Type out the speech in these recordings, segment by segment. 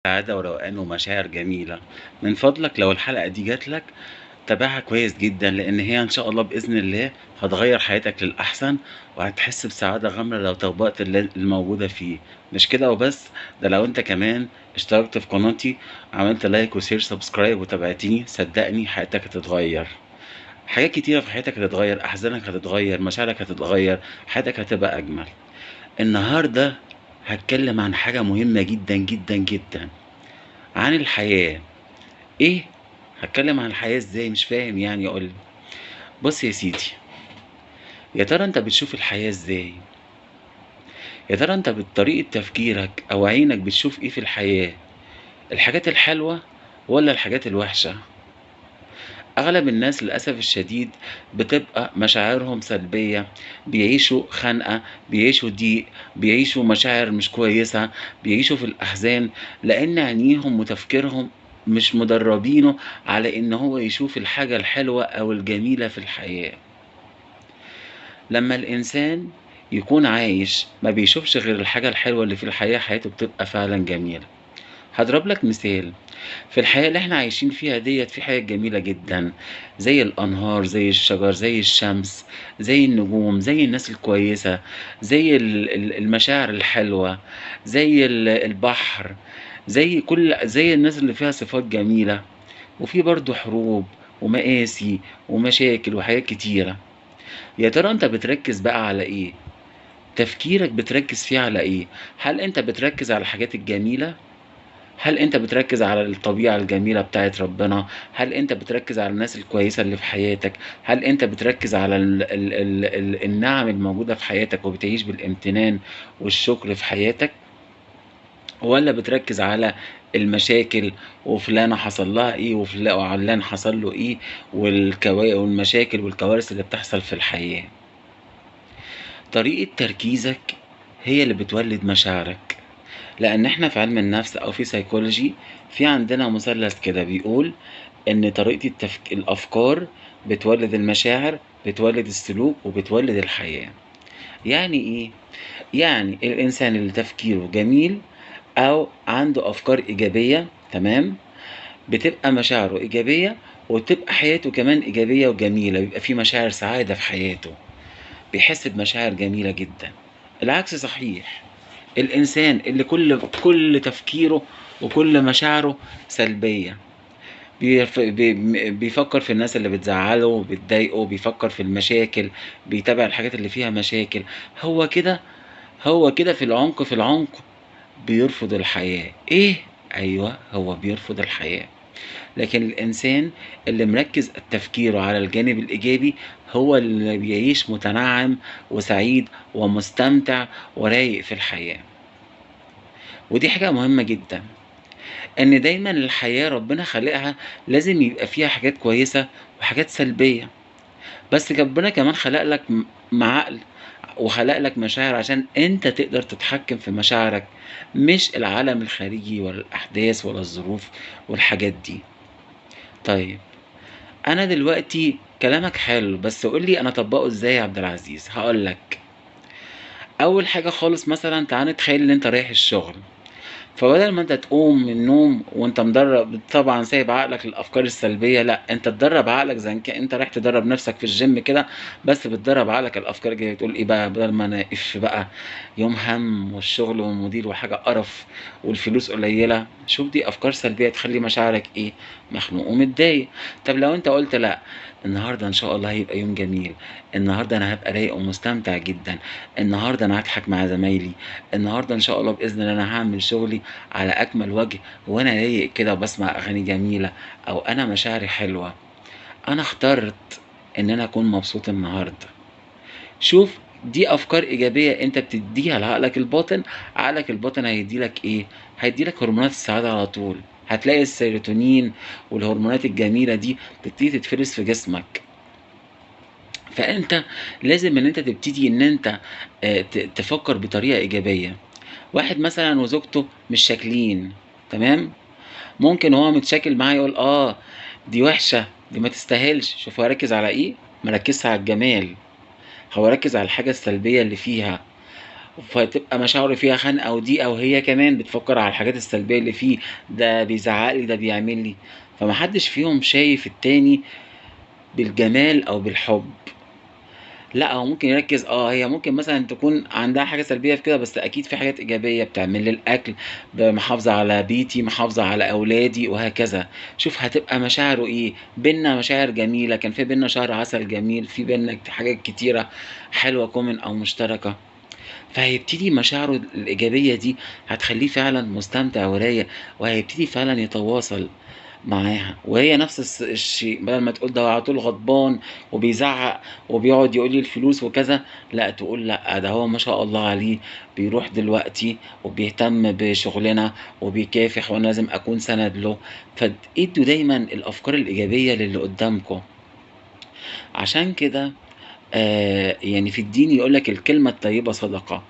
سعادة وروقان ومشاعر جميلة. من فضلك لو الحلقة دي جات لك تابعها كويس جدًا، لإن هي إن شاء الله بإذن الله هتغيّر حياتك للأحسن، وهتحس بسعادة غامرة لو طبّقت الموجودة فيه. مش كده وبس، ده لو أنت كمان اشتركت في قناتي، عملت لايك وشير سبسكرايب وتابعتني، صدّقني حياتك هتتغيّر. حاجات كتيرة في حياتك هتتغيّر، أحزانك هتتغيّر، مشاعرك هتتغيّر، حياتك هتبقى أجمل. النهارده هاتكلم عن حاجة مهمة جدًا، جدًا، جدًا، عن الحياة. إيه؟ هاتكلم عن الحياة إزاي؟ مش فاهم يعني قُل لي. بُص يا سيدي، يا ترى أنت بتشوف الحياة إزاي؟ يا ترى أنت بطريقة تفكيرك أو عينك بتشوف إيه في الحياة؟ الحاجات الحلوة والّا الحاجات الوحشة؟ أغلب الناس للأسف الشديد بتبقى مشاعرهم سلبية، بيعيشوا خنقة، بيعيشوا ضيق، بيعيشوا مشاعر مش كويسة، بيعيشوا في الأحزان، لإن عينيهم وتفكيرهم مش مدربينه على إن هو يشوف الحاجة الحلوة أو الجميلة في الحياة. لمّا الإنسان يكون عايش ما بيشوفش غير الحاجة الحلوة اللي في الحياة، حياته بتبقى فعلًا جميلة. هاضرب لك مثال، في الحياة اللي إحنا عايشين فيها ديّة في حاجات جميلة جدًا، زي الأنهار، زي الشجر، زي الشمس، زي النجوم، زي الناس الكويسة، زي المشاعر الحلوة، زي البحر، زي الناس اللي فيها صفات جميلة، وفي برضه حروب ومآسي ومشاكل وحاجات كتيرة. يا ترى أنت بتركّز بقى على إيه؟ تفكيرك بتركّز فيه على إيه؟ هل أنت بتركّز على الحاجات الجميلة؟ هل أنت بتركّز على الطبيعة الجميلة بتاعة ربنا؟ هل أنت بتركّز على الناس الكويسة اللي في حياتك؟ هل أنت بتركّز على النعم الموجودة في حياتك وبتعيش بالامتنان والشكر في حياتك؟ والّا بتركّز على المشاكل وفلانة حصل لها إيه وعلان حصل له إيه والمشاكل والكوارث اللي بتحصل في الحياة؟ طريقة تركيزك هي اللي بتولِّد مشاعرك. لأن إحنا في علم النفس أو في psychology في عندنا مثلث كده بيقول إن طريقة الأفكار بتولد المشاعر، بتولد السلوك، وبتولد الحياة. يعني إيه؟ يعني الإنسان اللي تفكيره جميل أو عنده أفكار إيجابية تمام، بتبقى مشاعره إيجابية وتبقى حياته كمان إيجابية وجميلة، بيبقى في مشاعر سعادة في حياته، بيحس بمشاعر جميلة جدًا. العكس صحيح. الإنسان اللي كل تفكيره وكل مشاعره سلبية، بيفكّر في الناس اللي بتزعّله وبتضايقه، بيفكّر في المشاكل، بيتابع الحاجات اللي فيها مشاكل، هو كده هو كده في العمق بيرفض الحياة. إيه؟ أيوه، هو بيرفض الحياة. لكن الإنسان اللي مركّز تفكيره على الجانب الإيجابي، هو اللي بيعيش متنعّم وسعيد ومستمتع ورايق في الحياة. ودي حاجة مهمة جدًا، إن دايمًا الحياة ربنا خالقها لازم يبقى فيها حاجات كويسة وحاجات سلبية، بس ربنا كمان خلق لك عقل وخلق لك مشاعر عشان أنت تقدر تتحكم في مشاعرك، مش العالم الخارجي ولا الأحداث ولا الظروف والحاجات دي. طيب، أنا دلوقتي كلامك حلو، بس قُل لي أنا أطبّقه إزاي يا عبد العزيز؟ هاقول لك، أول حاجة خالص مثلًا تعالَ نتخيل إن أنت رايح الشغل. فبدل ما أنت تقوم من النوم وأنت طبعًا سايب عقلك للأفكار السلبية، لأ، أنت تدرّب عقلك زي أنت رايح تدرّب نَفْسك في الgym كده، بس بتدرّب عقلك الأفكار الجاية، تقول إيه بقى، بدل ما أنا بقى يوم هَم والشغل والمدير وحاجة قرف والفلوس قليلة، شوف دي أفكار سلبية تخلّي مشاعرك إيه، مخنوق ومتضايق. طب لو أنت قُلت لأ، النهارده إن شاء الله هيبقى يوم جميل، النهارده أنا هابقى رايق ومستمتع جدًا، النهارده أنا هاضحك مع زمايلي، النهارده إن شاء الله بإذن الله أنا هاعمل شغلي على أكمل وجه وأنا رايق كده وباسمع أغاني جميلة أو أنا مشاعري حلوة، أنا اخترت إن أنا أكون مبسوط النهارده. شوف دي أفكار إيجابية أنت بتدّيها لعقلك الباطن، عقلك الباطن هيدّي لك إيه، هيدّي لك هرمونات السعادة على طول، هتلاقي السيروتونين والهرمونات الجميلة دي تبتدي تتفرز في جسمك. فأنت لازم إن أنت تبتدي إن أنت تفكّر بطريقة إيجابية. واحد مثلًا وزوجته مش شاكلين تمام، ممكن وهو متشاكل معاها يقول دي وحشة، دي ما تستاهلش، شوف هو ركّز على إيه، ما ركّزش على الجمال، هو ركّز على الحاجة السلبية اللي فيها، فتبقى مشاعره فيها خنقة وضيقة، وهي كمان بتفكّر على الحاجات السلبية اللي فيه، ده بيزعّق لي، ده بيعمل لي، فما حدّش فيهم شايف التاني بالجمال أو بالحُب. لأ، هو ممكن يركّز هي ممكن مثلًا تكون عندها حاجة سلبية في كده، بس أكيد في حاجات إيجابية، بتعمل لي الأكل، محافظة على بيتي، محافظة على أولادي وهكذا. شوف هتبقى مشاعره إيه، بيننا مشاعر جميلة، كان في بيننا شهر عسل جميل، في بيننا حاجات كتيرة حلوة common أو مشتركة. فهيبتدي مشاعره الإيجابية دي هتخلّيه فعلًا مستمتع ورايق، وهيبتدي فعلًا يتواصل معاها، وهي نفس الشيء، بدل ما تقول ده هو على طول غضبان وبيزعّق وبيقعد يقول لي الفلوس وكذا، لأ تقول لأ، ده هو ما شاء الله عليه بيروح دلوقتي وبيهتم بشغلنا وبيكافح وأنا لازم أكون سَنَد له، ادّوا دايمًا الأفكار الإيجابية للي قدّامكم. عشان كده يعني في الدين يقول لك الكلمة الطيبة صدقة.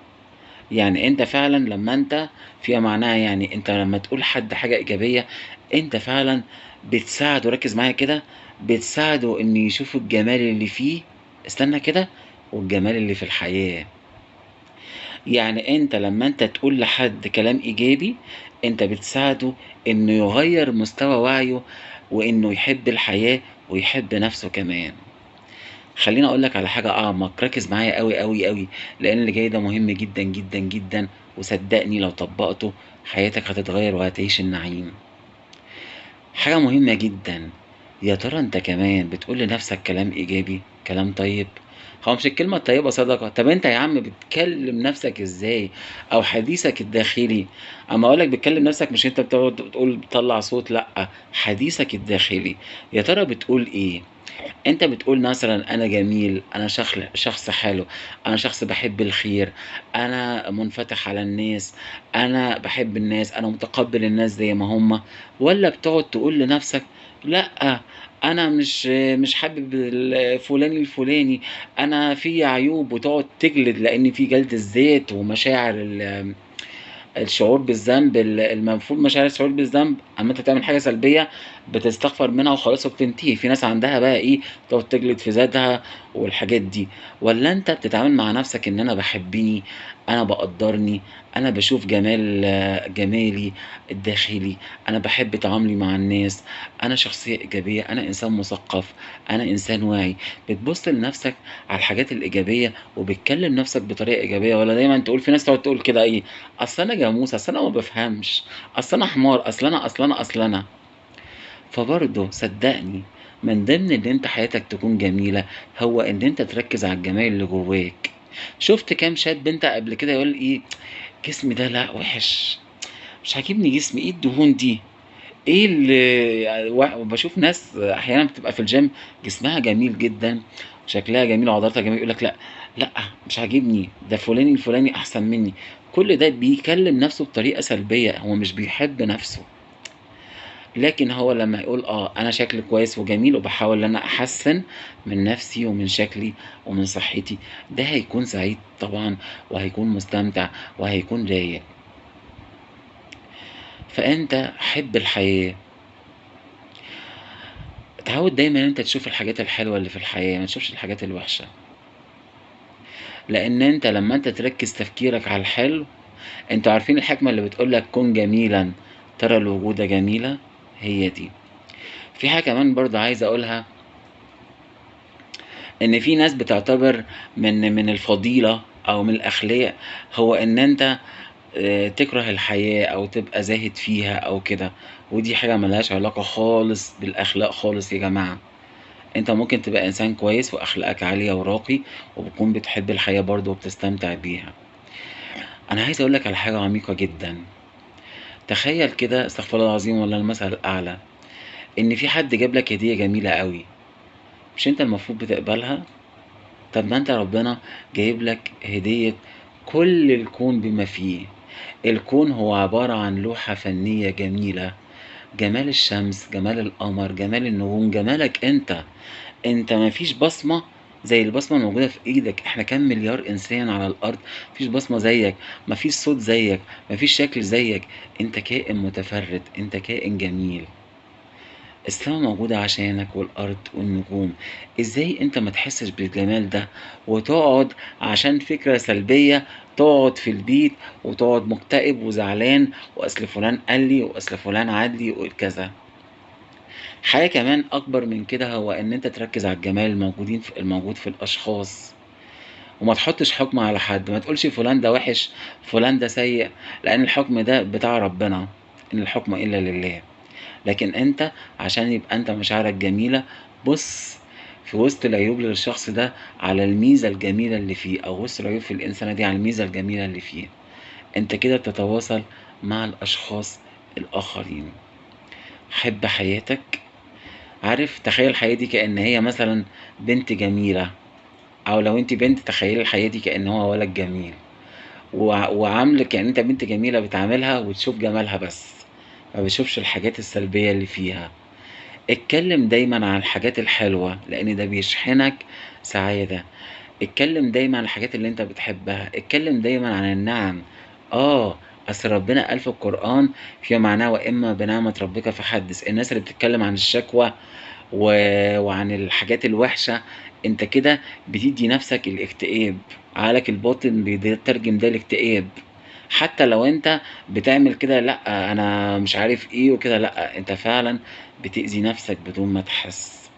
يعني أنت فعلًا لمّا أنت فيما معناها يعني أنت لمّا تقول لحد حاجة إيجابية، أنت فعلًا بتساعده ركّز معايا كده، بتساعده إنه يشوف الجمال اللي فيه استنى كده، والجمال اللي في الحياة. يعني أنت لمّا أنت تقول لحد كلام إيجابي، أنت بتساعده إنه يغيّر مستوى وعيه، وإنه يحب الحياة ويحب نَفْسه كمان. خلّيني أقول لك على حاجة أعمق، ركّز معايا أوي، أوي، أوي، لإن اللي جاي ده مهم جدًا، جدًا، جدًا، وصدّقني لو طبّقته حياتك هتتغيّر وهتعيش النعيم. حاجة مهمة جدًا، يا ترى أنت كمان بتقول لنَفْسك كلام إيجابي، كلام طيب؟ هو مش الكلمة الطيبة صدقة؟ طَب أنت يا عم بتكلّم نَفْسك إزاي؟ أو حديثك الداخلي، أمّا أقول لك بتكلّم نَفْسك مش أنت بتقعد تقول بتطلّع صوت لأ، حديثك الداخلي، يا ترى بتقول إيه؟ أنت بتقول مثلًا أنا جميل، أنا شخص حلو، أنا شخص باحب الخير، أنا منفتح على الناس، أنا باحب الناس، أنا متقبّل الناس زي ما هُم، والّا بتقعد تقول لنَفْسك لأ، أنا مش حابب فُلان الفُلاني، أنا فيّا عيوب، وتقعد تجلد لإن في جلد الذات ومشاعر الشعور بالذنب المفروض مشاعر الشعور بالذنب أمّا أنت تعمل حاجة سلبية بتستغفر منها وخلاص وبتنتهي، في ناس عندها بقى إيه، تقعد تجلد في ذاتها والحاجات دي، والّا أنت بتتعامل مع نَفْسك إن أنا باحبّني، أنا باقدّرني، أنا باشوف جمالي الداخلي، أنا باحب تعاملي مع الناس، أنا شخصية إيجابية، أنا إنسان مثقّف، أنا إنسان واعي، بتبُص لنَفْسك على الحاجات الإيجابية وبتكلّم نَفْسك بطريقة إيجابية والّا دايمًا تقول في ناس تقعد تقول كده إيه، أصل أنا جاموس، أصل أنا ما بافهمش، أصل أنا حمار، أصل أنا، أصل أنا، أصل أنا. فبرضه صدّقني من ضمن إن أنت حياتك تكون جميلة، هو إن أنت تركّز على الجمال اللي جواك. شُفت كام شاب أنت قبل كده يقول إيه، جسمي ده لأ وِحِش، مش عاجبني جسمي، إيه الدهون دي، إيه وباشوف ناس أحيانًا بتبقى في الgym جسمها جميل جدًا وشكلها جميل وعضلاتها جميلة، يقول لك لأ، لأ مش عاجبني، ده فُلان الفُلاني أحسن منّي. كل ده بيكلّم نَفْسه بطريقة سلبية، هو مش بيحب نَفْسه. لكن هو لمّا يقول أنا شكلي كويس وجميل وباحاول إن أنا أحسّن من نَفْسي ومن شكلي ومن صحّتي، ده هيكون سعيد طبعًا وهيكون مستمتع وهيكون رايق. فأنت حِب الحياة. اتعوّد دايمًا إن أنت تشوف الحاجات الحلوة اللي في الحياة، ما تشوفش الحاجات الوحشة، لإن أنت لمّا أنت تركّز تفكيرك على الحلو أنتم عارفين الحكمة اللي بتقول لك كُن جميلًا ترى الوجود جميلًا؟ هي دي. في حاجة كمان برضه عايز أقولها، إن في ناس بتعتبر من الفضيلة أو من الأخلاق هو إن أنت تكره الحياة أو تبقى زاهد فيها أو كده، ودي حاجة ما لهاش علاقة خالص بالأخلاق خالص يا جماعة. أنت ممكن تبقى إنسان كويس وأخلاقك عالية وراقي، وبتكون بتحب الحياة برضه وبتستمتع بيها. أنا عايز أقول لك على حاجة عميقة جدًا، تخيل كده استغفر الله العظيم والله المثل الأعلى، إن في حد جاب لك هدية جميلة أوي، مش أنت المفروض بتقبلها؟ طب ما أنت ربنا جايب لك هدية كل الكون بما فيه، الكون هو عبارة عن لوحة فنية جميلة، جمال الشمس، جمال القمر، جمال النجوم، جمالك أنت. أنت ما فيش بصمة زي البصمة الموجودة في إيدك، إحنا كام مليار إنسان على الأرض، ما فيش بصمة زيّك، ما فيش صوت زيّك، ما فيش شكل زيّك، أنت كائن متفرد، أنت كائن جميل. السما موجودة عشانك والأرض والنجوم، إزاي أنت ما تحسّش بالجمال ده وتقعد عشان فكرة سلبية تقعد في البيت وتقعد مكتئب وزعلان وأصل فلان قال لي وأصل فلان عاد لي وكذا. حاجة كمان أكبر من كده هو إن أنت تركّز على الجمال الموجود في الأشخاص، وما تحطّش حُكم على حد، ما تقولش فلان ده وِحِش، فلان ده سيء، لإن الحكم ده بتاع ربنا، إن الحكم إلا لله. لكن أنت عشان يبقى أنت مشاعرك جميلة، بُص في وسط العيوب للشخص ده على الميزة الجميلة اللي فيه، أو وسط العيوب في الإنسانة دي على الميزة الجميلة اللي فيه. أنت كده بتتواصل مع الأشخاص الآخرين. حِب حياتك، عارف تخيّل الحياة دي كأن هي مثلًا بنت جميلة، أو لو أنتِ بنت تخيّلي الحياة دي كأن هو ولد جميل، وعاملِك يعني أنت بنت جميلة بتعاملها وتشوف جمالها بس، ما بتشوفش الحاجات السلبية اللي فيها. اتكلم دايمًا عن الحاجات الحلوة، لإن ده بيشحنك سعادة. اتكلم دايمًا عن الحاجات اللي أنت بتحبها، اتكلم دايمًا عن النعم. أصل ربنا قال في القرآن فيما معناه وإما بنعمة ربك فحدث. الناس اللي بتتكلم عن الشكوى و وعن الحاجات الوحشة، أنت كده بتدّي نفسك الاكتئاب، عقلك الباطن بيترجم ده لاكتئاب. حتى لو أنت بتعمل كده لأ، أنا مش عارف إيه وكده، لأ، أنت فعلًا بتأذي نفسك بدون ما تحس.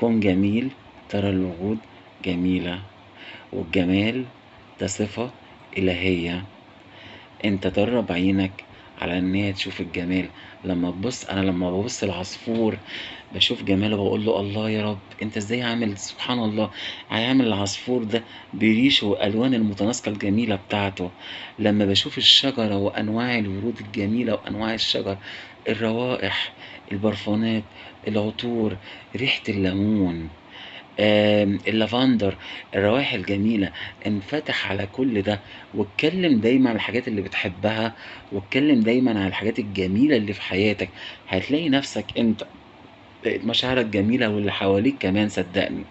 كُن جميل ترى الوجود جميلة، والجمال ده صفة إلهية. أنت درّب عينك على إن هي تشوف الجمال. أنا لمّا بابُص لعصفور باشوف جماله باقول له: "الله يا رب أنت إزاي عامل سبحان الله، عامل العصفور ده بريشه والألوان المتناسقة الجميلة بتاعته." لمّا باشوف الشجرة وأنواع الورود الجميلة وأنواع الشجر، الروائح، البرفانات، العطور، ريحة الليمون، اللافندر، الروائح الجميلة. انفتح على كل ده، واتكلم دايمًا عن الحاجات اللي بتحبها، واتكلم دايمًا عن الحاجات الجميلة اللي في حياتك. هتلاقي نفسك أنت بقت مشاعرك جميلة واللي حواليك كمان صدّقني.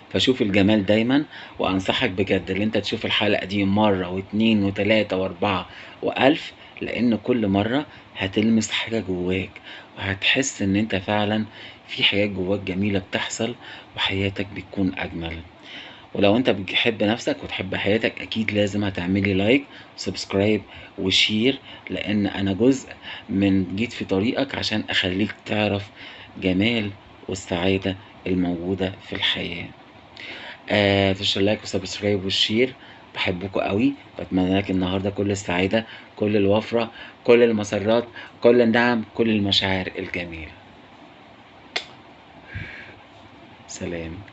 فشوف الجمال دايمًا، وأنصحك بجد اللي أنت تشوف الحلقة دي مرّة و2 و3 و4 و1000، لإن كل مرّة هتلمس حاجة جواك، وهتحس إن أنت فعلًا في حاجات جواك جميلة بتحصل، وحياتك بتكون أجمل. ولو أنت بتحب نفسك وتحب حياتك أكيد لازم هتعمل لي like وsubscribe وshare، لإن أنا جزء من جيت في طريقك عشان أخلّيك تعرف جمال والسعادة الموجودة في الحياة. تشترك لايك وسبسكرايب وشير. باحبكم أوي، باتمنى لك النهارده كل السعادة، كل الوفرة، كل المسرات، كل النعم، كل المشاعر الجميلة. سلام.